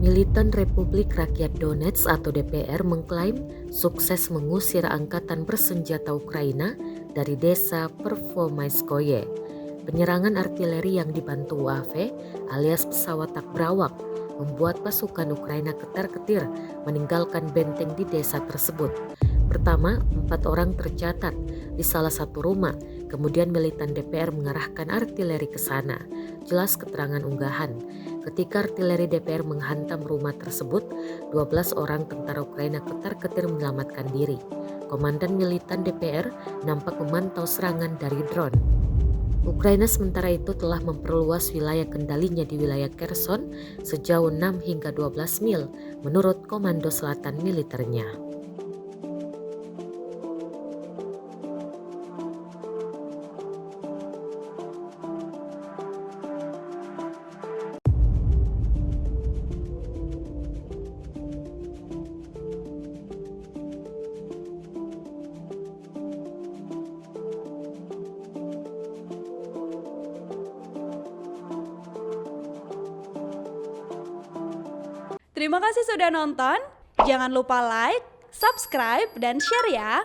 Militan Republik Rakyat Donetsk atau DPR mengklaim sukses mengusir angkatan bersenjata Ukraina dari desa Pervomaiskoye. Penyerangan artileri yang dibantu UAV alias pesawat tak berawak membuat pasukan Ukraina ketar-ketir meninggalkan benteng di desa tersebut. Pertama, 4 orang tercatat di salah satu rumah, kemudian militan DPR mengarahkan artileri ke sana. Jelas keterangan unggahan. Ketika artileri DPR menghantam rumah tersebut, 12 orang tentara Ukraina ketar-ketir menyelamatkan diri. Komandan militan DPR nampak memantau serangan dari drone. Ukraina sementara itu telah memperluas wilayah kendalinya di wilayah Kherson sejauh 6 hingga 12 mil menurut Komando Selatan militernya. Terima kasih sudah nonton. Jangan lupa like, subscribe, dan share ya.